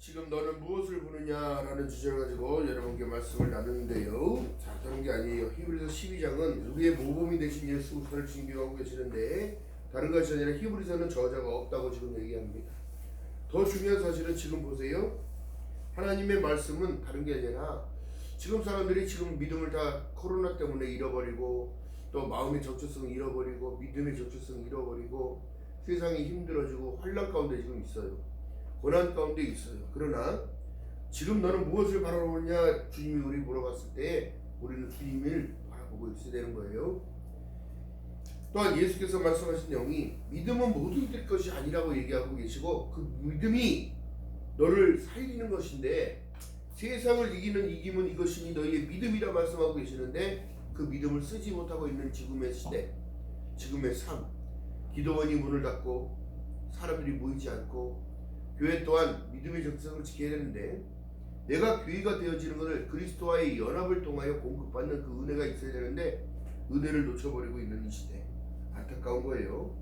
지금 너는 무엇을 보느냐라는 주제를 가지고 여러분께 말씀을 나누는데요. 자, 다른 게 아니에요. 히브리서 12장은 우리의 모범이 되신 예수 그리스도를 증빙하고 계시는데 다른 것이 아니라 히브리서는 저자가 없다고 지금 얘기합니다. 더 중요한 사실은 지금 보세요. 하나님의 말씀은 다른 게 아니라 지금 사람들이 지금 믿음을 다 코로나 때문에 잃어버리고 또 마음의 정체성을 잃어버리고 믿음의 정체성을 잃어버리고 세상이 힘들어지고 환난 가운데 지금 있어요. 고난 가운데 있어요. 그러나 지금 너는 무엇을 바라보느냐 주님이 우리 물어봤을 때 우리는 주님을 바라보고 있어야 되는 거예요. 또한 예수께서 말씀하신 내용이 믿음은 모두 될 것이 아니라고 얘기하고 계시고 그 믿음이 너를 살리는 것인데 세상을 이기는 이김은 이것이니 너희의 믿음이라 말씀하고 계시는데 그 믿음을 쓰지 못하고 있는 지금의 시대, 지금의 삶, 기도원이 문을 닫고 사람들이 모이지 않고 교회 또한 믿음의 정체성을 지켜야 되는데 내가 교회가 되어지는 것을 그리스도와의 연합을 통하여 공급받는 그 은혜가 있어야 되는데 은혜를 놓쳐버리고 있는 이 시대 안타까운 거예요.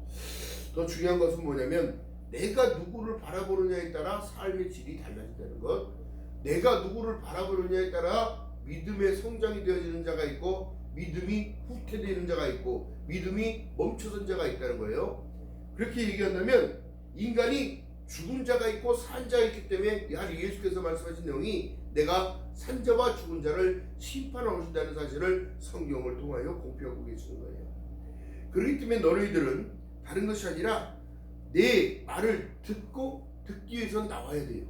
더 중요한 것은 뭐냐면 내가 누구를 바라보느냐에 따라 삶의 질이 달라진다는 것. 내가 누구를 바라보느냐에 따라 믿음의 성장이 되어지는 자가 있고 믿음이 후퇴되는 자가 있고 믿음이 멈춰선 자가 있다는 거예요. 그렇게 얘기한다면 인간이 죽은 자가 있고 산 자가 있기 때문에 예수께서 말씀하신 내용이 내가 산 자와 죽은 자를 심판하러 오신다는 사실을 성경을 통하여 공표하고 계시는 거예요. 그렇기 때문에 너희들은 다른 것이 아니라 내 말을 듣기 위해서는 나와야 돼요.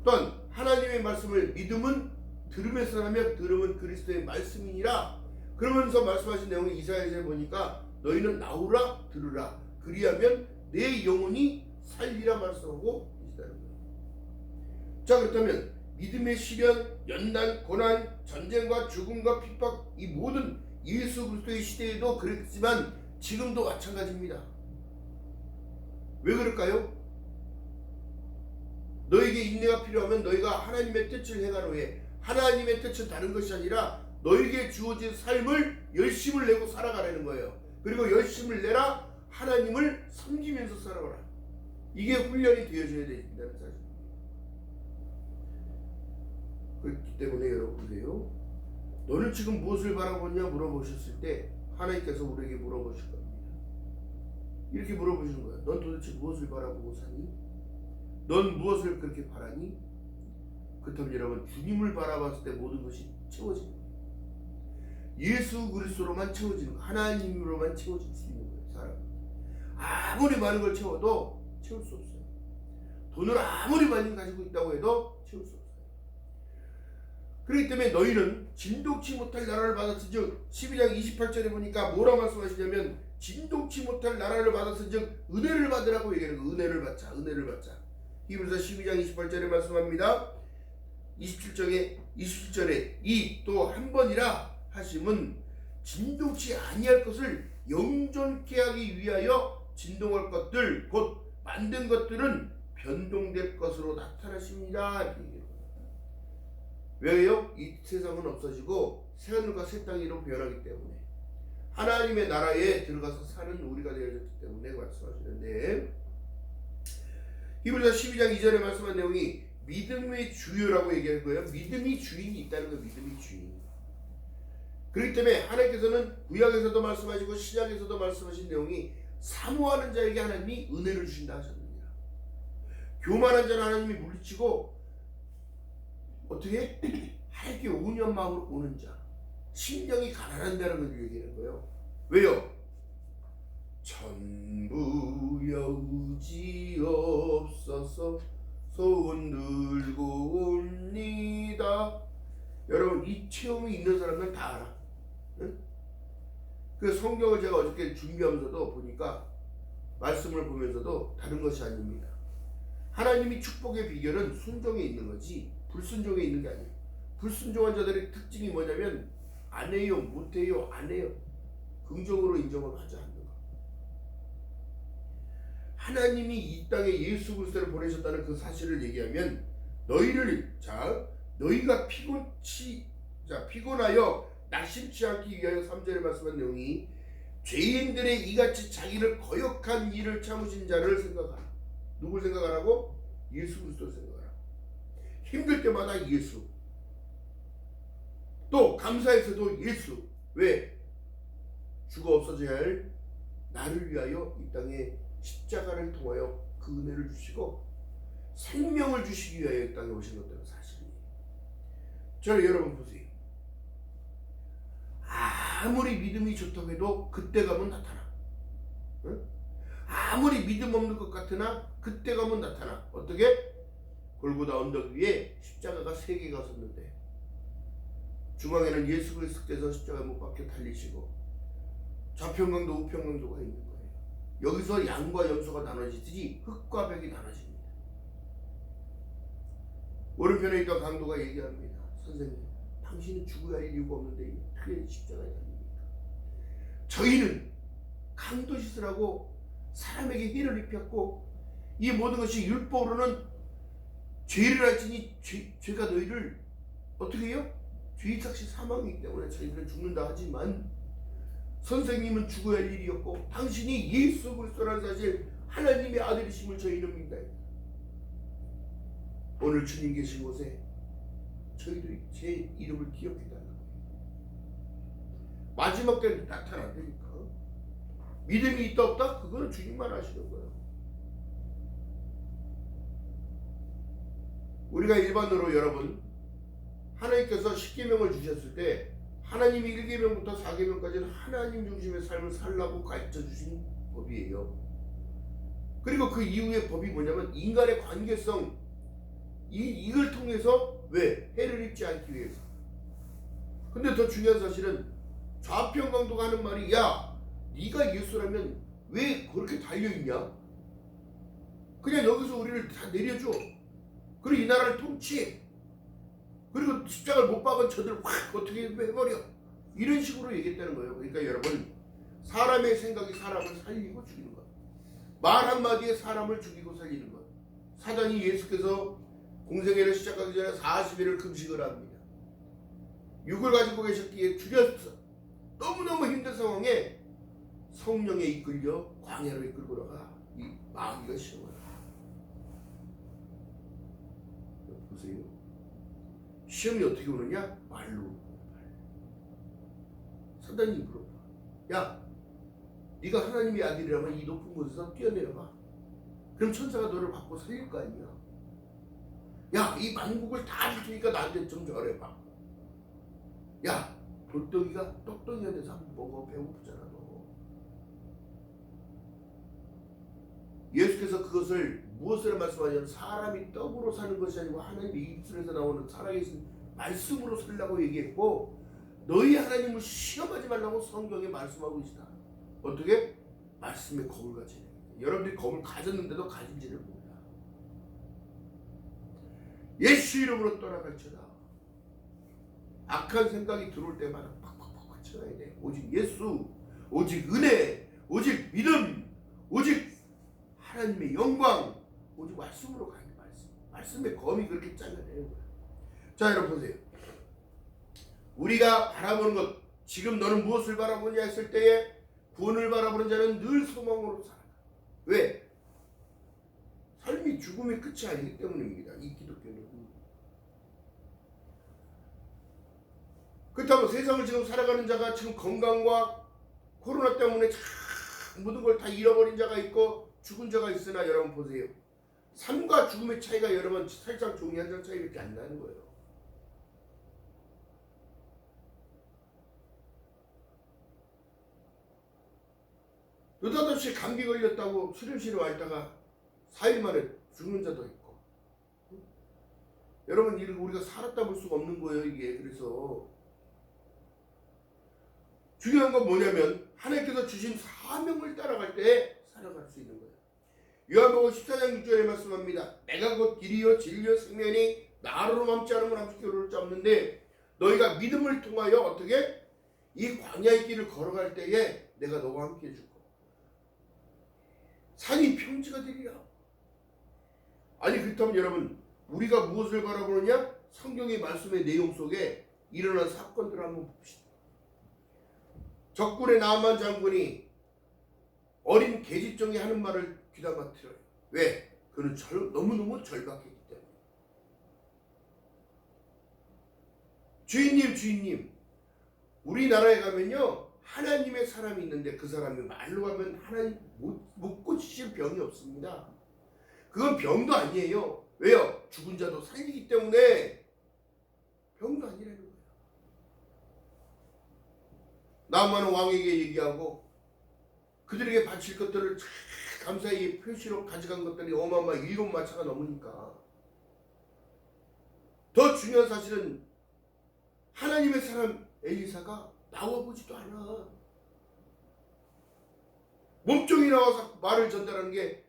또한 하나님의 말씀을 믿음은 들음에서 나며 들음은 그리스도의 말씀이니라. 그러면서 말씀하신 내용이 이사야서에 보니까 너희는 나오라 들으라 그리하면 내 영혼이 살리라 말씀하고 계시다는 거예요. 자, 그렇다면 믿음의 시련, 연난, 고난, 전쟁과 죽음과 핍박 이 모든 예수 그리스도의 시대에도 그랬지만 지금도 마찬가지입니다. 왜 그럴까요? 너에게 인내가 필요하면 너희가 하나님의 뜻을 행하노 해. 하나님의 뜻은 다른 것이 아니라 너에게 주어진 삶을 열심을 내고 살아가라는 거예요. 그리고 열심을 내라 하나님을 섬기면서 살아가라. 이게 훈련이 되어져야 된다는 사실. 그렇기 때문에 여러분 보세요. 너는 지금 무엇을 바라보냐 물어보셨을 때 하나님께서 우리에게 물어보실 겁니다. 이렇게 물어보시는 거예요. 넌 도대체 무엇을 바라보고 사니? 넌 무엇을 그렇게 바라니? 그렇다면 여러분 주님을 바라봤을 때 모든 것이 채워지는 거예요. 예수 그리스도로만 채워지는 거예요. 하나님으로만 채워질 수 있는 거예요. 사람 아무리 많은 걸 채워도 채울 수 없어요. 돈을 아무리 많이 가지고 있다고 해도 채울 수 없어요. 그렇기 때문에 너희는 진동치 못할 나라를 받았은즉 12장 28절에 보니까 뭐라 말씀하시냐면 진동치 못할 나라를 받았은즉 은혜를 받으라고 얘기하는 거예요. 은혜를 받자. 은혜를 받자. 히브리서 12장 28절에 말씀합니다. 27절에 이 또 한 번이라 하심은 진동치 아니할 것을 영존케 하기 위하여 진동할 것들 곧 만든 것들은 변동될 것으로 나타나십니다. 왜요? 이 세상은 없어지고 새하늘과 새 땅으로 변하기 때문에 하나님의 나라에 들어가서 사는 우리가 되어졌기 때문에 말씀하시는데 히브리서 12장 2절에 말씀한 내용이 믿음의 주요라고 얘기할 거예요. 믿음이 주인이 있다는 거예요. 믿음이 주인. 그렇기 때문에 하나님께서는 구약에서도 말씀하시고 신약에서도 말씀하신 내용이 사모하는 자에게 하나님이 은혜를 주신다 하셨습니다. 교만한 자는 하나님이 물리치고 어떻게? 하나님께 온유한 마음으로 오는 자, 심령이 가난한 자라는 걸 얘기하는 거예요. 왜요? 전부 여우지옵소서 손 들고 옵니다. 여러분 이 체험이 있는 사람은 다 알아. 응? 그 성경을 제가 어저께 준비하면서도 보니까 말씀을 보면서도 다른 것이 아닙니다. 하나님이 축복의 비결은 순종에 있는 거지 불순종에 있는 게 아니에요. 불순종한 자들의 특징이 뭐냐면 안 해요, 못 해요, 안 해요. 긍정으로 인정을 하지 않는 거. 하나님이 이 땅에 예수 그리스도를 보내셨다는 그 사실을 얘기하면 너희가 피곤하여 낙심치 않기 위하여 3절에 말씀한 내용이 죄인들의 이같이 자기를 거역한 일을 참으신 자를 생각하라. 누굴 생각하라고? 예수 그리스도를 생각하라고. 힘들 때마다 예수. 또 감사에서도 예수. 왜? 죽어 없어져야 할 나를 위하여 이 땅에 십자가를 통하여 그 은혜를 주시고 생명을 주시기 위하여 이 땅에 오신 것들은 사실이에요. 저는 여러분 보세요. 아무리 믿음이 좋다고 해도 그때 가면 나타나. 응? 아무리 믿음 없는 것 같으나 그때 가면 나타나. 어떻게? 골고다 언덕 위에 십자가가 3개가 섰는데 중앙에는 예수 그리스도께서 십자가 못 박혀 달리시고 좌평강도 우평강도가 있는 거예요. 여기서 양과 염소가 나눠지듯이 흙과 벽이 나눠집니다. 오른편에 있던 강도가 얘기합니다. 선생님, 당신은 죽어야 할 이유가 없는데 어떻게 십자가에 달립니까? 저희는 강도 씻으라고 사람에게 해를 입혔고 이 모든 것이 율법으로는 죄를 할지니 죄가 너희를 어떻게 해요? 죄삭시 사망이기 때문에 저희들은 죽는다 하지만 선생님은 죽어야 할 일이었고 당신이 예수 그리스도라는 사실 하나님의 아들이심을 저희는 믿다. 오늘 주님 계신 곳에 저희들이 제 이름을 기억해달라고 해요. 마지막 때는 나타난다니까. 믿음이 있다 없다? 그거는 주님만 아시는 거예요. 우리가 일반으로 여러분 하나님께서 10계명을 주셨을 때 하나님이 1계명부터 4계명까지는 하나님 중심의 삶을 살라고 가르쳐 주신 법이에요. 그리고 그 이후의 법이 뭐냐면 인간의 관계성 이걸 통해서 왜? 해를 입지 않기 위해서. 근데 더 중요한 사실은 좌평강도가 하는 말이 야 네가 예수라면 왜 그렇게 달려있냐? 그냥 여기서 우리를 다 내려줘. 그리고 이 나라를 통치해. 그리고 십자가를 못 박은 저들 확 어떻게 해버려. 이런 식으로 얘기했다는 거예요. 그러니까 여러분 사람의 생각이 사람을 살리고 죽이는 것. 말 한마디에 사람을 죽이고 살리는 것. 사단이 예수께서 공생애를 시작하기 전에 40일을 금식을 합니다. 육을 가지고 계셨기에 죽였어. 너무너무 힘든 상황에 성령에 이끌려 광야로 이끌고 나가 이 마귀가 시험을 보세요. 시험이 어떻게 오느냐? 말로. 사단이 물어봐. 야, 네가 하나님의 아들이라면 이 높은 곳에서 뛰어내려가. 그럼 천사가 너를 받고 살릴 거 아니야. 야, 이 만국을 다 줄 테니까 나한테 좀 절해봐. 야, 돌덩이가 떡덩이가 돼서 한번 먹어. 배고프잖아 너. 예수께서 그것을 무엇을 말씀하냐면 사람이 떡으로 사는 것이 아니고 하나님의 입술에서 나오는 살아계신 말씀으로 살라고 얘기했고 너희 하나님을 시험하지 말라고 성경에 말씀하고 계시다. 어떻게? 말씀의 검을 가지네. 여러분들이 검을 가졌는데도 가진지를 몰라. 예수 이름으로 떠나갈지어다. 악한 생각이 들어올 때마다 팍팍팍 쳐야 돼. 오직 예수, 오직 은혜, 오직 믿음, 오직 하나님의 영광, 오직 말씀으로 가는 말씀. 말씀의 검이 그렇게 잘라내는 거야. 자, 여러분 보세요. 우리가 바라보는 것, 지금 너는 무엇을 바라보냐 했을 때에 구원을 바라보는 자는 늘 소망으로 살아가. 왜? 삶이 죽음의 끝이 아니기 때문입니다. 이 기독교는. 그렇다고 세상을 지금 살아가는 자가 지금 건강과 코로나 때문에 참 모든 걸 다 잃어버린 자가 있고 죽은 자가 있으나 여러분 보세요. 삶과 죽음의 차이가 여러분 살짝 종이 한 장 차이밖에 안 나는 거예요. 느닷없이 감기 걸렸다고 수료실에 와 있다가 4일 만에 죽는 자도 있고. 여러분 우리가 살았다 볼 수가 없는 거예요 이게. 그래서 중요한 건 뭐냐면 하나님께서 주신 사명을 따라갈 때 살아갈 수 있는 거예요. 요한복음 14장 6절에 말씀합니다. 내가 곧 길이요 진리요 생명이니 나로 남지 않으면 아무것도 이룰 자 없는데 너희가 믿음을 통하여 어떻게 이 광야의 길을 걸어갈 때에 내가 너와 함께 해주고 산이 평지가 되리라. 아니 그렇다면 여러분 우리가 무엇을 바라보느냐? 성경의 말씀의 내용 속에 일어난 사건들을 한번 봅시다. 적군의 나만 장군이 어린 계집종이 하는 말을 귀담아 들어요. 왜? 그는 너무너무 절박했기 때문에. 주인님, 우리나라에 가면요 하나님의 사람이 있는데 그 사람이 말로 하면 하나님 못 고치실 병이 없습니다. 그건 병도 아니에요. 왜요? 죽은 자도 살리기 때문에 병도 아니라는 거예요. 나아만은 왕에게 얘기하고 그들에게 바칠 것들을 감사히 표시로 가져간 것들이 어마어마 7마차가 넘으니까. 더 중요한 사실은 하나님의 사람 엘리사가 나와보지도 않아. 몸종이 나와서 말을 전달하는 게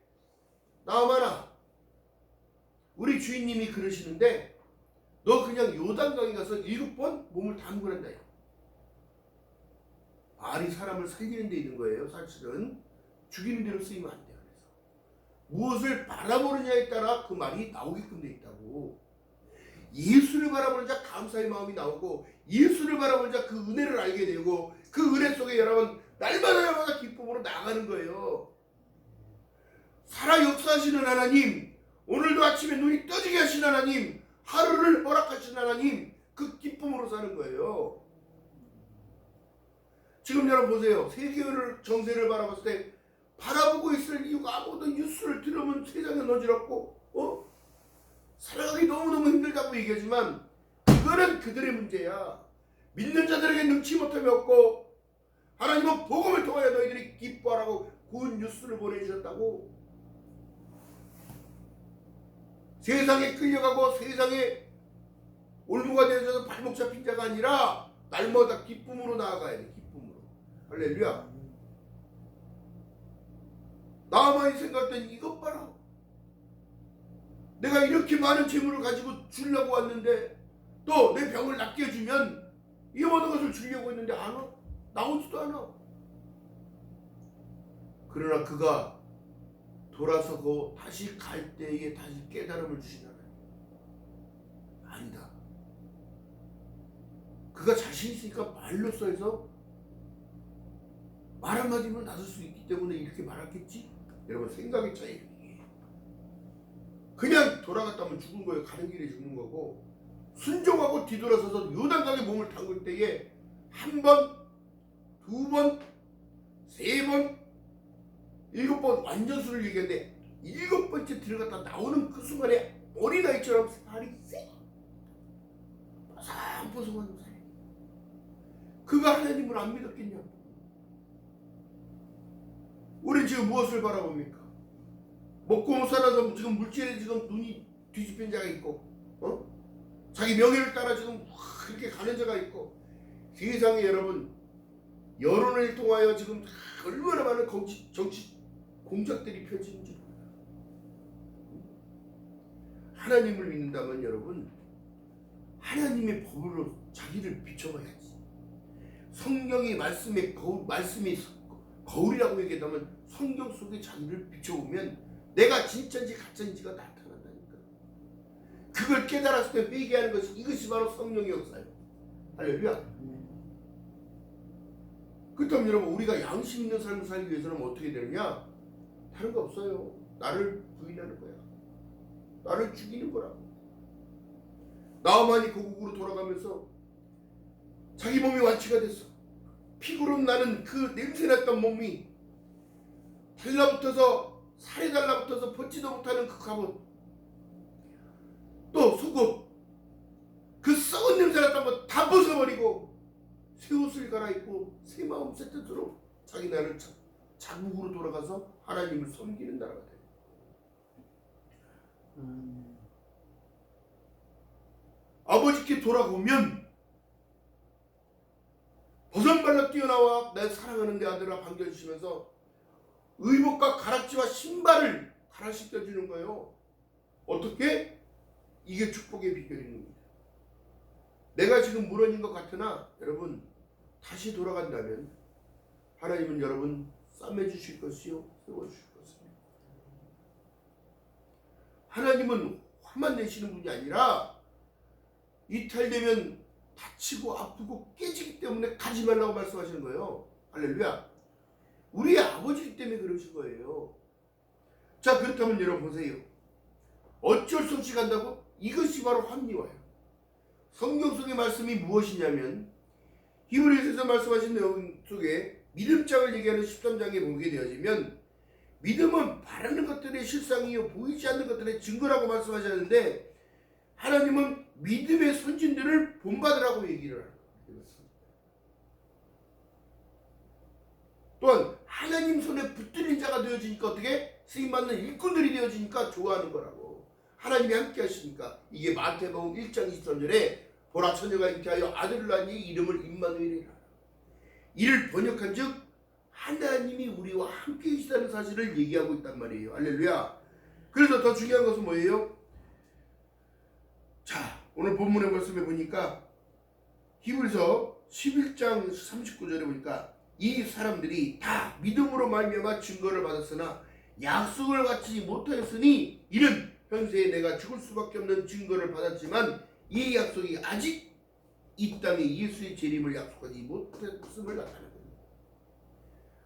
나아만아, 우리 주인님이 그러시는데 너 그냥 요단강에 가서 7번 몸을 담그란다. 말이 사람을 살리는 데 있는 거예요. 사실은 죽이는 대로 쓰이면 안 돼요. 그래서 무엇을 바라보느냐에 따라 그 말이 나오게끔 돼 있다고. 예수를 바라보는 자 감사의 마음이 나오고, 예수를 바라보는 자 그 은혜를 알게 되고, 그 은혜 속에 여러분 날마다 기쁨으로 나가는 거예요. 살아 역사하시는 하나님, 오늘도 아침에 눈이 떠지게 하신 하나님, 하루를 허락하신 하나님, 그 기쁨으로 사는 거예요. 지금 여러분 보세요. 세계를 정세를 바라봤을 때 바라보고 있을 이유가 아무도 뉴스를 들으면 세상에 어지럽고 살아가기 너무너무 힘들다고 얘기하지만 그거는 그들의 문제야. 믿는 자들에게 능치 못함이 없고 하나님은 복음을 통하여 너희들이 기뻐하라고 구원 뉴스를 보내주셨다고. 세상에 끌려가고 세상에 올무가 되어서 발목 잡힌 자가 아니라 날마다 기쁨으로 나아가야 돼. 기쁨으로. 할렐루야. 나만이 생각할 땐 이것 봐라. 내가 이렇게 많은 재물을 가지고 주려고 왔는데 또 내 병을 낫게 해주면 이 모든 것을 주려고 했는데 안 와. 나오지도 않아. 그러나 그가 돌아서고 다시 갈 때에 다시 깨달음을 주신 하나님. 아니다. 그가 자신 있으니까 말로써 해서 말 한마디면 나설 수 있기 때문에 이렇게 말했겠지? 여러분 생각의 차이. 그냥 돌아갔다면 죽은 거예요. 가는 길에 죽는 거고, 순종하고 뒤돌아서서 요단강에 몸을 담글 때에 한 번, 두 번, 세 번, 7번 완전수를 얘기했는데 7번째 들어갔다 나오는 그 순간에 어린아이처럼 살이 쎄 뽀송뽀송한 살. 그가 하나님을 안 믿었겠냐? 우리 지금 무엇을 바라봅니까? 먹고 못 살아서 지금 물질에 지금 눈이 뒤집힌 자가 있고, 자기 명예를 따라 지금 그렇게 가는 자가 있고, 세상에 여러분 여론을 통하여 지금 얼마나 많은 정치 공작들이 펼치는지 몰라요. 하나님을 믿는다면 여러분 하나님의 법으로 자기를 비춰봐야지. 성경의 말씀이 거울이라고 얘기한다면 성경 속에 자기를 비춰보면 내가 진짜인지 가짜인지가 나타난다니까. 그걸 깨달았을 때 회개하는 것이, 이것이 바로 성령의 역사예요. 할렐루야. 그렇다면 여러분 우리가 양심 있는 삶을 살기 위해서는 어떻게 되느냐? 다른 거 없어요. 나를 부인하는 거야. 나를 죽이는 거라고. 나아만이 고국으로 돌아가면서 자기 몸이 완치가 됐어. 피부로 나는 그 냄새났던 몸이 달라붙어서, 살이 달라붙어서 벗지도 못하는 그 갑옷, 또 속옷, 그 썩은 냄새 났던 거 다 벗어버리고 새 옷을 갈아입고 새 마음 새 뜻으로 자기 나라를 자국으로 돌아가서 하나님을 섬기는 나라가 돼요. 아버지께 돌아오면 버선발로 뛰어나와 내 사랑하는 내 아들아 반겨주시면서 의복과 가락지와 신발을 갈아시켜주는 거예요. 어떻게? 이게 축복의 비결입니다. 내가 지금 무너진 것 같으나 여러분 다시 돌아간다면 하나님은 여러분 싸매주실 것이요 세워주실 것입니다. 하나님은 화만 내시는 분이 아니라 이탈되면 다치고 아프고 깨지기 때문에 가지 말라고 말씀하시는 거예요. 할렐루야. 우리의 아버지이기 때문에 그러신 거예요. 자, 그렇다면 여러분 보세요. 어쩔 수 없이 간다고? 이것이 바로 합리화예요. 성경 속의 말씀이 무엇이냐면 히브리서에서 말씀하신 내용 속에 믿음장을 얘기하는 13장에 보게 되어지면 믿음은 바라는 것들의 실상이요 보이지 않는 것들의 증거라고 말씀하셨는데 하나님은 믿음의 선진들을 본받으라고 얘기를 하는 거예요. 또한 하나님 손에 붙들린 자가 되어지니까 어떻게? 쓰임받는 일꾼들이 되어지니까 좋아하는 거라고. 하나님이 함께 하시니까. 이게 마태복음 1장 23절에 보라 처녀가 잉태하여 아들을 낳으니 이름을 임마누엘이라. 이를 번역한 즉 하나님이 우리와 함께 계시다는 사실을 얘기하고 있단 말이에요. 할렐루야. 그래서 더 중요한 것은 뭐예요? 자, 오늘 본문의 말씀에 보니까 히브리서 11장 39절에 보니까 이 사람들이 다 믿음으로 말미암아 증거를 받았으나 약속을 갖지 못하였으니 이는 현세에 내가 죽을 수밖에 없는 증거를 받았지만 이 약속이 아직 이 땅에 예수의 재림을 약속하지 못했음을 나타내는 거예요.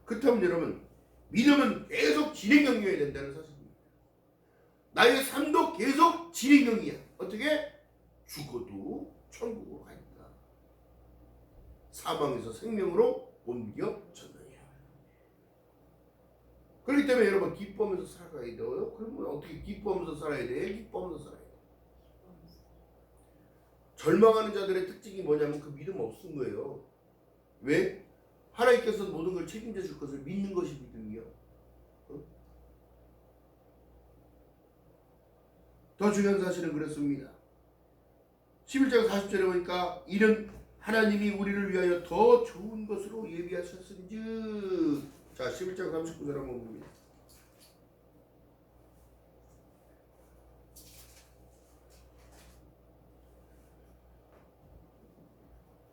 그렇다면 여러분, 믿음은 계속 진행형이어야 된다는 사실입니다. 나의 삶도 계속 진행형이야. 어떻게? 죽어도 천국으로 가니까. 사망에서 생명으로 옮겨 졌느냐. 그렇기 때문에 여러분 기뻐하면서 살아가야 돼요. 그러면 어떻게 기뻐하면서 살아야 돼? 기뻐하면서 살아야 돼. 절망하는 자들의 특징이 뭐냐면 그 믿음 없은 거예요. 왜? 하나님께서 모든 걸 책임져 줄 것을 믿는 것이 믿음이요. 더 중요한 사실은 그렇습니다. 11장 40절에 보니까 이는 하나님이 우리를 위하여 더 좋은 것으로 예비하셨은즉. 자, 11장 39절 한번 봅니다.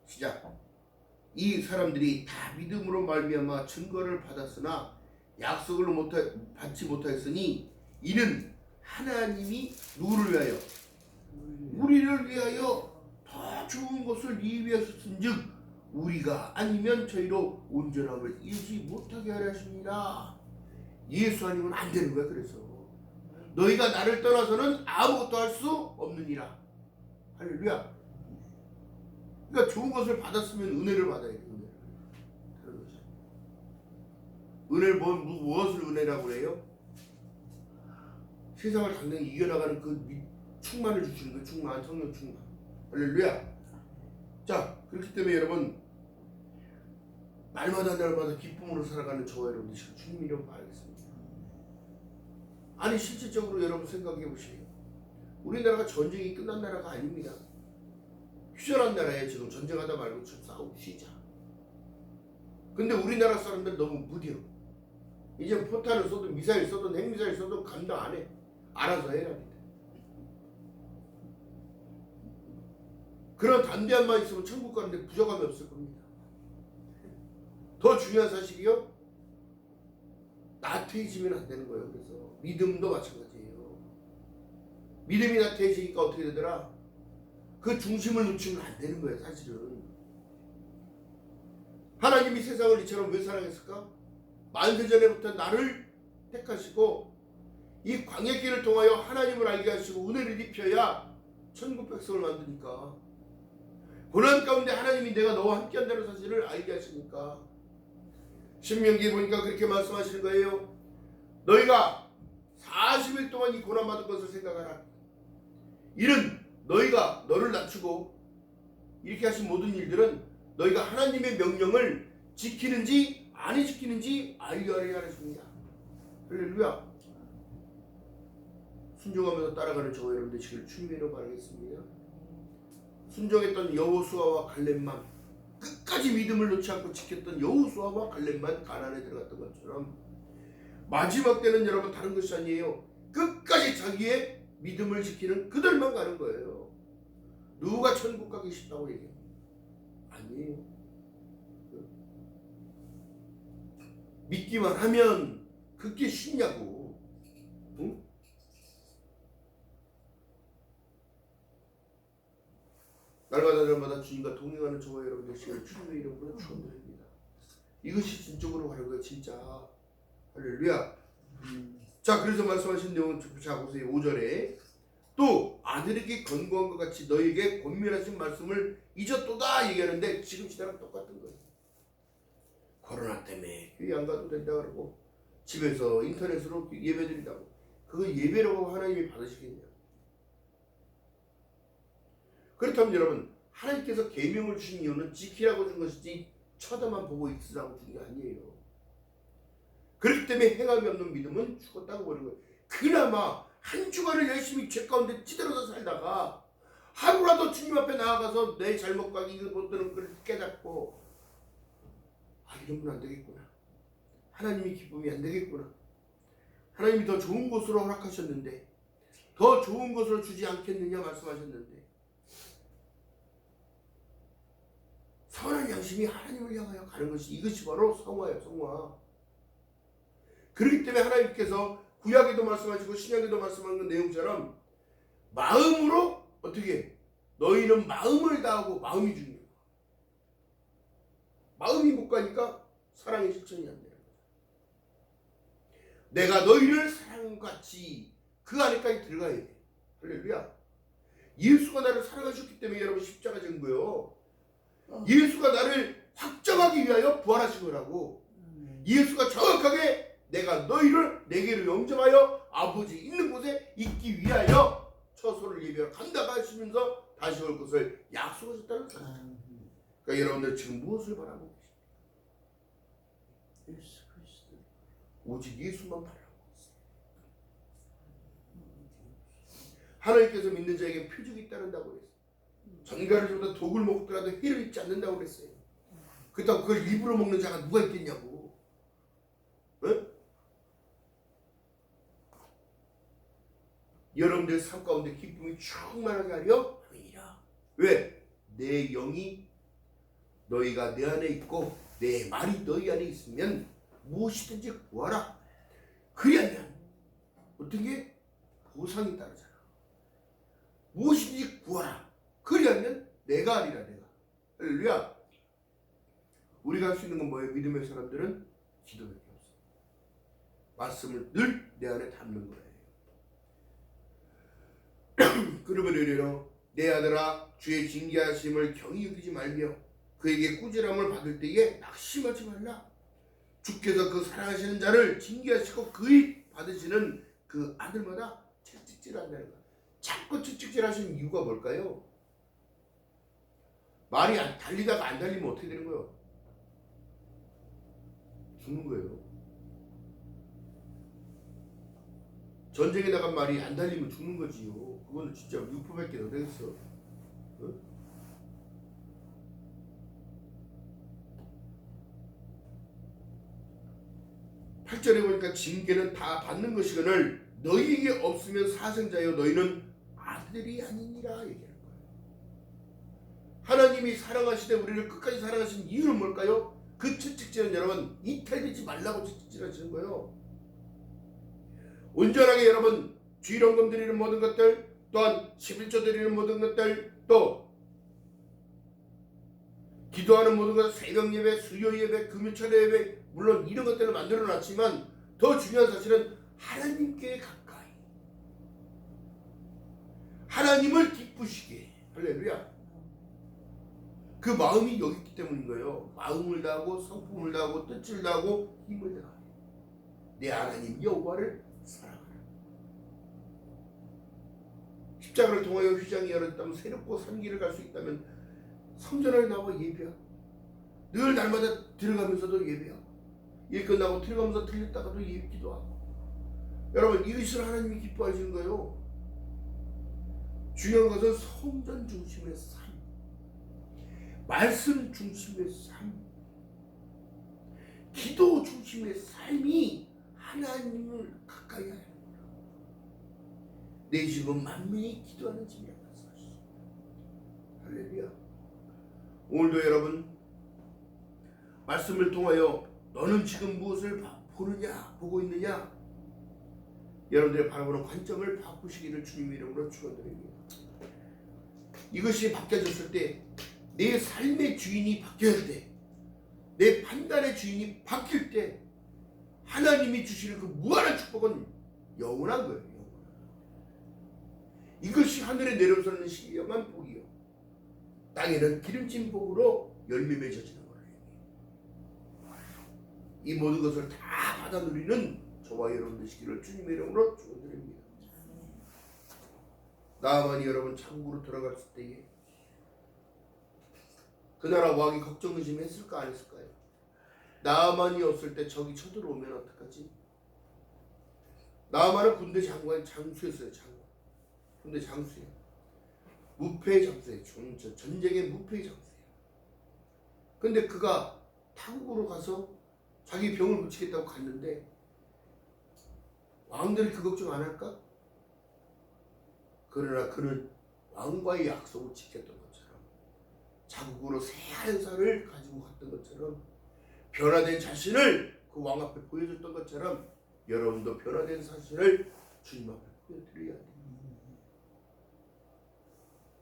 시작. 이 사람들이 다 믿음으로 말미암아 증거를 받았으나 약속을 받지 못하였으니 이는 하나님이 누구를 위하여? 우리를 위하여 더 좋은 것을 예비하셨은즉 우리가 아니면 저희로 온전함을 이루지 못하게 하려 하십니다. 예수 아니면 안 되는 거야. 그래서 너희가 나를 떠나서는 아무것도 할 수 없느니라. 할렐루야. 그러니까 좋은 것을 받았으면 은혜를 받아야 돼. 은혜를 무엇을 은혜라고 해요? 세상을 당당히 이겨나가는 그 충만을 주시는 거예요. 충만, 성령 충만. 할렐루야. 자, 그렇기 때문에 여러분 날마다 기쁨으로 살아가는 저와 여러분들 주님 이름 바라겠습니다. 아니 실질적으로 여러분 생각해 보세요. 우리나라가 전쟁이 끝난 나라가 아닙니다. 휴전한 나라에 지금 전쟁하다 말고 좀 싸우고 쉬자. 근데 우리나라 사람들 너무 무뎌. 이제 포탄을 쏘든 미사일 쏘든 핵미사일 쏘든 감당 안 해. 알아서 해야 돼. 그런 담대한 마음 있으면 천국 가는데 부족함이 없을 겁니다. 더 중요한 사실이요, 나태해지면 안 되는 거예요. 그래서 믿음도 마찬가지예요. 믿음이 나태해지니까 어떻게 되더라? 그 중심을 놓치면 안 되는 거예요. 사실은 하나님이 세상을 이처럼 왜 사랑했을까? 만세전에부터 나를 택하시고 이 광야길을 통하여 하나님을 알게 하시고 은혜를 입혀야 천국 백성을 만드니까, 고난 가운데 하나님이 내가 너와 함께 한다는 사실을 알게 하시니까 신명기에 보니까 그렇게 말씀하시는 거예요. 너희가 40일 동안 이 고난받은 것을 생각하라. 이는 너희가 너를 낮추고 이렇게 하신 모든 일들은 너희가 하나님의 명령을 지키는지 안 지키는지 알려야 하십니다. 할렐루야. 순종하면서 따라가는 저와 여러분들 되시기를 주님으로 바라겠습니다. 순종했던 여호수아와 갈렙만, 끝까지 믿음을 놓지 않고 지켰던 여호수아와 갈렙만 가나안에 들어갔던 것처럼 마지막 때는 여러분 다른 것이 아니에요. 끝까지 자기의 믿음을 지키는 그들만 가는 거예요. 누가 천국 가기 쉽다고 얘기해요? 아니에요. 믿기만 하면 그게 쉽냐고. 응? 날마다 주님과 동행하는 저와 여러분들 시간을 주님의 이름으로 축원드립니다. 이것이 진정으로 가는 거예요. 진짜. 할렐루야. 자, 그래서 말씀하신 내용은 자 보세요. 5절에 또 아들에게 권고한 것 같이 너희에게 권면하신 말씀을 잊었도다 얘기하는데 지금 시대랑 똑같은 거예요. 코로나 때문에 교회 안 가도 된다 그러고 집에서 인터넷으로 예배 드린다고. 그거 예배라고 하나님이 받으시겠냐. 그렇다면 여러분, 하나님께서 계명을 주신 이유는 지키라고 준 것이지 쳐다만 보고 있으라고 준 게 아니에요. 그렇기 때문에 행함이 없는 믿음은 죽었다고 보는 거예요. 그나마 한 주간을 열심히 죄 가운데 찌들어서 살다가 하루라도 주님 앞에 나아가서 내 잘못과 이거 못 드는 걸 깨닫고 이러면 안 되겠구나. 하나님이 기쁨이 안 되겠구나. 하나님이 더 좋은 곳으로 허락하셨는데 더 좋은 것을 주지 않겠느냐 말씀하셨는데 선한 양심이 하나님을 향하여 가는 것이 이것이 바로 성화예요. 성화. 그렇기 때문에 하나님께서 구약에도 말씀하시고 신약에도 말씀하는 내용처럼 마음으로 어떻게 너희는 마음을 다하고 마음이 중요해요. 마음이 못 가니까 사랑의 실천이 안 돼요. 내가 너희를 사랑같이 그 안에까지 들어가야 돼. 할렐루야. 예수가 나를 사랑하셨기 때문에 여러분 십자가 진 거예요. 예수가 나를 확정하기 위하여 부활하신 거라고. 예수가 정확하게 내가 너희를 내게로 영접하여 아버지 있는 곳에 있기 위하여 처소를 예비하러 간다고 하시면서 다시 올 것을 약속하셨다는 사실. 그러니까 여러분들 지금 무엇을 바라고 계십니까? 오직 예수만 바라고 있어요. 하나님께서 믿는 자에게 표적이 따른다고 그랬어요. 전갈을 주다 독을 먹더라도 해를 입지 않는다고 그랬어요. 그렇다고 그걸 일부러 먹는 자가 누가 있겠냐고. 응? 여러분들 삶 가운데 기쁨이 충만하게 하려 함이라. 왜? 내 영이 너희가 내 안에 있고 내 말이 너희 안에 있으면 무엇이든지 구하라. 그리하면 어떤 게 보상이 따르잖아. 무엇이든지 구하라. 그리하면 내가 하리라. 내가. 할렐루야. 우리가 할 수 있는 건 뭐예요? 믿음의 사람들은 기도밖에 없어. 말씀을 늘 내 안에 담는 거예요. 그러면 이래요. 내 아들아 주의 징계하심을 경히 여기지 말며 그에게 꾸지람을 받을 때에 낙심하지 말라. 주께서 그 사랑하시는 자를 징계하시고 그의 받으시는 그 아들마다 채찍질한다는 거야. 자꾸 채찍질하시는 이유가 뭘까요? 말이 달리다가 안 달리면 어떻게 되는 거예요? 죽는 거예요. 전쟁에 나간 말이 안 달리면 죽는 거지요. 그거는 진짜 유포밖에 더 되겠어. 어? 팔 절에 보니까 징계는 다 받는 것이거늘 너희에게 없으면 사생자여 너희는 아들이 아니니라 얘기하는 거예요. 하나님이 사랑하시되 우리를 끝까지 사랑하신 이유는 뭘까요? 그 채찍질은 여러분 이탈되지 말라고 채찍질하시는 거예요. 온전하게 여러분 주일원금 드리는 모든 것들 또한 11조 드리는 모든 것들 또 기도하는 모든 것 새벽 예배, 수요 예배, 금요철 예배 물론 이런 것들을 만들어 놨지만 더 중요한 사실은 하나님께 가까이 하나님을 기쁘시게 할렐루야 그 마음이 여기 있기 때문인 거예요. 마음을 다하고 성품을 다하고 뜻을 다하고 힘을 다하고 내 하나님 여호와를 사랑하라. 십자가를 통하여 휘장이 열었다면 새롭고 산 길을 갈 수 있다면 성전을 나와 예배하고 늘 날마다 들어가면서도 예배하고 일 끝나고 들어가면서 들렸다가도 기도하고 여러분 이것을 하나님이 기뻐하시는 거예요. 중요한 것은 성전 중심의 삶 말씀 중심의 삶 기도 중심의 삶이 하나님을 가까이 하는 거예요. 내 집은 만민이 기도하는 집이라고 말씀하셨어요. 할렐루야. 오늘도 여러분 말씀을 통하여 너는 지금 무엇을 보느냐 보고 있느냐 여러분들의 바라보는 관점을 바꾸시기를 주님의 이름으로 축원드립니다. 이것이 바뀌어졌을 때 내 삶의 주인이 바뀌어질 때 내 판단의 주인이 바뀔 때 하나님이 주시는 그 무한한 축복은 영원한 거예요. 이것이 하늘에 내려서는 신령한 복이요 땅에는 기름진 복으로 열매 맺어지는 거예요. 이 모든 것을 다 받아 누리는 저와 여러분 되시기를 주님의 이름으로 축원드립니다. 나아만이 여러분 천국으로 들어갔을 때에 그 나라 왕이 걱정 의심했을까 안 했을까요? 나아만이 없을 때 적이 쳐들어오면 어떡하지? 나아만은 군대 장수였어요. 군대 장수예요. 무패의 장수예요. 전쟁의 무패의 장수예요. 근데 그가 타국으로 가서 자기 병을 고치겠다고 갔는데 왕들이 그 걱정 안 할까? 그러나 그는 왕과의 약속을 지켰던 것처럼 자국으로 새하얀 살을 가지고 갔던 것처럼 변화된 자신을 그 왕 앞에 보여줬던 것처럼 여러분도 변화된 사실을 주님 앞에 보여드려야 됩니다.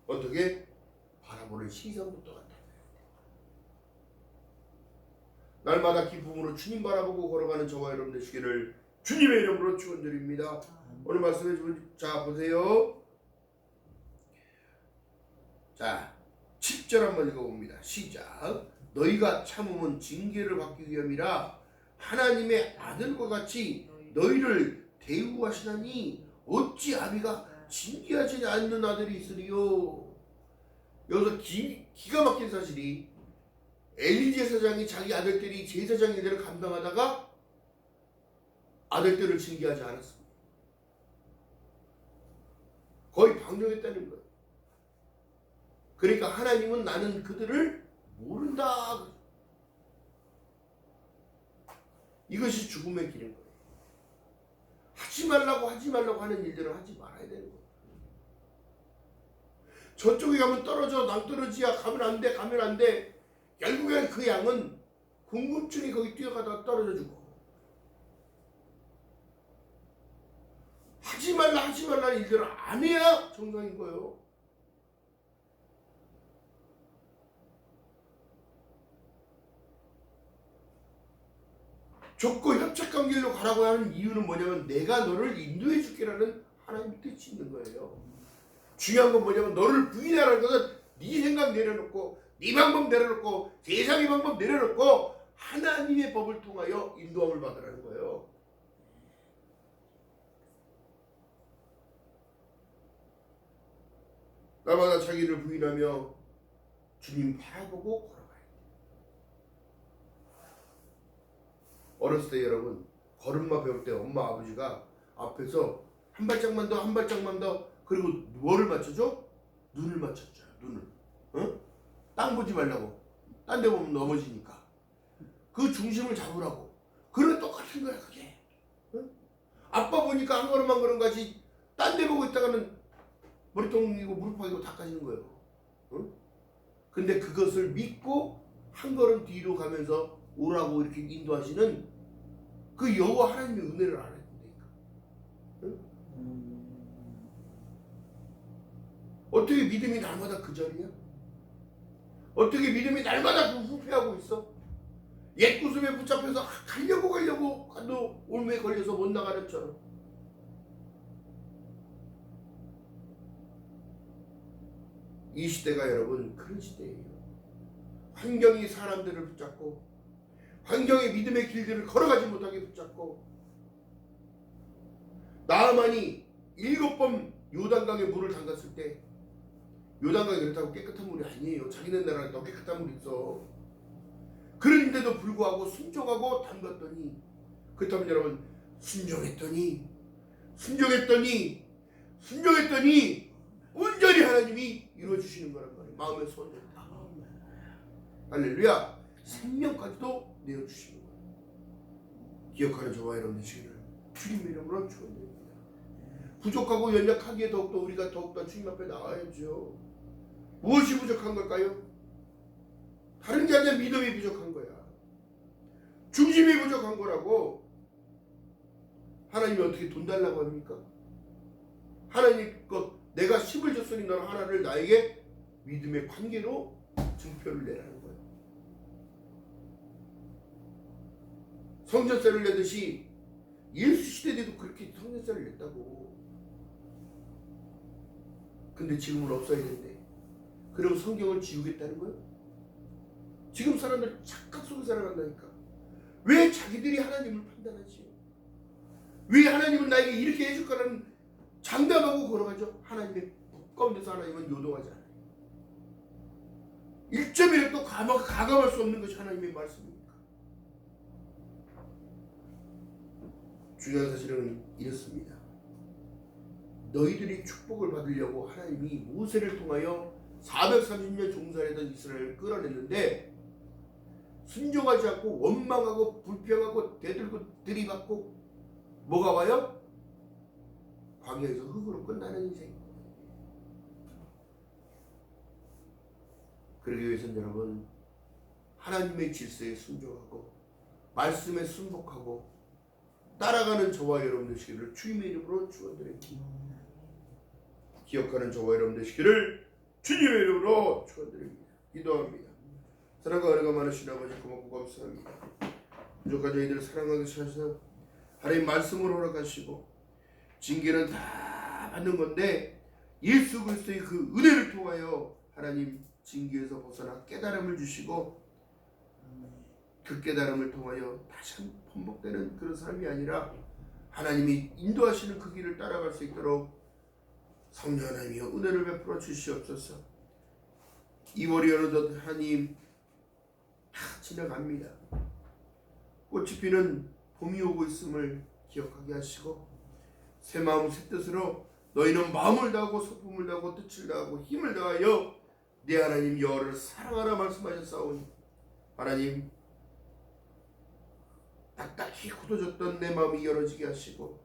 어떻게? 바라보는 시선부터 갖다 놔야 돼요. 날마다 기쁨으로 주님 바라보고 걸어가는 저와 여러분 되시기를 주님의 이름으로 축원드립니다. 오늘 말씀해 주신 자 보세요. 자 7절 한번 읽어봅니다. 시작. 너희가 참음은 징계를 받기 위함이라 하나님의 아들과 같이 너희를 대우하시나니 어찌 아비가 징계하지 않는 아들이 있으리요. 여기서 기가 막힌 사실이 엘리 제사장이 자기 아들들이 제사장 일을 감당하다가 아들들을 징계하지 않았습니다. 거의 방종했다는 거예요. 그러니까 하나님은 나는 그들을 모른다. 이것이 죽음의 길인 거예요. 하지 말라고 하는 일들을 하지 말아야 되는 거예요. 저쪽에 가면 떨어져, 낭떠러지야, 가면 안 돼. 결국엔 그 양은 궁금증이 거기 뛰어가다가 떨어져 죽어. 하지 말라는 일들을 안 해야 정상인 거예요. 좁고 협착한 길로 가라고 하는 이유는 뭐냐면 내가 너를 인도해 줄게라는 하나님의 뜻이 있는 거예요. 중요한 건 뭐냐면 너를 부인하라는 것은 네 생각 내려놓고 네 방법 내려놓고 세상의 방법 내려놓고 하나님의 법을 통하여 인도함을 받으라는 거예요. 날마다 자기를 부인하며 주님 바라보고 걸어가야 돼요. 어렸을 때 여러분 걸음마 배울 때 엄마 아버지가 앞에서 한 발짝만 더 그리고 뭐를 맞춰줘? 눈을 맞췄죠. 눈을. 어? 땅 보지 말라고. 딴 데 보면 넘어지니까. 그 중심을 잡으라고. 그런 똑같은 거야 그게. 어? 아빠 보니까 한 걸음 가지 딴 데 보고 있다가는 머리통이고 무릎팍이고 다 까지는 거예요. 어? 근데 그것을 믿고 한 걸음 뒤로 가면서 오라고 이렇게 인도하시는 그 여호와 하나님의 은혜를 알아야 된다니까. 어? 어떻게 믿음이 날마다 그 자리야? 어떻게 믿음이 날마다 그 후퇴하고 있어? 옛 구습에 붙잡혀서 가려고 가도 올매에 걸려서 못 나가는 처럼. 이 시대가 여러분 그런 시대예요. 환경이 사람들을 붙잡고 환경의 믿음의 길들을 걸어가지 못하게 붙잡고 나아만이 7번 요단강에 물을 담갔을 때 요단강이 그렇다고 깨끗한 물이 아니에요. 자기네 나라에 더 깨끗한 물이 있어. 그런데도 불구하고 순종하고 담갔더니 그렇다면 여러분 순종했더니 온전히 하나님이 이루어주시는 거란 말이에요. 마음의 소원을 다. 할렐루야. 생명까지도 내어주시는 거예요. 기억하는 저와 여러분 되시기를 주님의 이름으로 축원드립니다. 부족하고 연약하기에 더욱더 우리가 더욱더 주님 앞에 나와야죠. 무엇이 부족한 걸까요? 다른 게 아니라 믿음이 부족한 거야. 중심이 부족한 거라고. 하나님이 어떻게 돈 달라고 합니까? 하나님 것 내가 10을 줬으니 너는 하나를 나에게 믿음의 관계로 증표를 내라는 거예요. 성전세를 내듯이 예수 시대 때도 그렇게 성전세를 냈다고. 근데 지금은 없어야 된대. 그럼 성경을 지우겠다는 거야? 지금 사람들 착각 속에 살아간다니까. 왜 자기들이 하나님을 판단하지요? 왜 하나님은 나에게 이렇게 해줄 거라는 장담하고 걸어가죠? 하나님의 복 가운데서 하나님은 요동하지 않아요. 1점이라도 가감할 수 없는 것이 하나님의 말씀입니다. 중요한 사실은 이렇습니다. 너희들이 축복을 받으려고 하나님이 모세를 통하여 430년 종살이던 이스라엘을 끌어냈는데 순종하지 않고 원망하고 불평하고 대들고 들이받고 뭐가 와요? 광야에서 흙으로 끝나는 인생. 그러기 위해서는 여러분 하나님의 질서에 순종하고 말씀에 순복하고 따라가는 저와 여러분 되시기를 주님의 이름으로 축원드립니다. 기억하는 저와 여러분 되시기를 주님의 이름으로 축원드립니다. 기도합니다. 사랑과 은혜가 많으신 아버지 고맙고 감사합니다. 부족한 저희들을 사랑하게 하셔서 하나님 말씀으로 허락하시고 징계는 다 받는 건데 예수 그리스도의 그 은혜를 통하여 하나님 징계에서 벗어나 깨달음을 주시고 그 깨달음을 통하여 다시 한번 번복되는 그런 삶이 아니라 하나님이 인도하시는 그 길을 따라갈 수 있도록 성령 하나님이여 은혜를 베풀어 주시옵소서. 2월이 어느덧 하나님 다 지나갑니다. 꽃이 피는 봄이 오고 있음을 기억하게 하시고 새 마음 새 뜻으로 너희는 마음을 다하고 소품을 다하고 뜻을 다하고 힘을 다하여 내 하나님 여호와를 사랑하라 말씀하셨사오니 하나님 딱딱히 굳어졌던 내 마음이 열어지게 하시고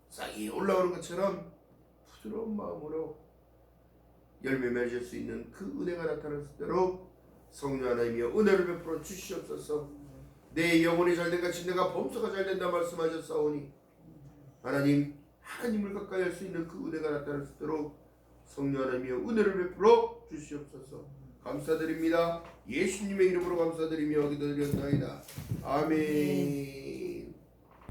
싹이 올라오는 것처럼 부드러운 마음으로 열매 맺을 수 있는 그 은혜가 나타날 수 있도록 성령 하나님이여 은혜를 베풀어 주시옵소서. 내 영혼이 잘된 같이 내가 범사가 잘된다 말씀하셨사오니 하나님을 가까이 할 수 있는 그 은혜가 나타날 수 있도록 성령 하나님이여 은혜를 베풀어 주시옵소서. 감사드립니다. 예수님의 이름으로 감사드리며 기도드렸나이다. 아멘.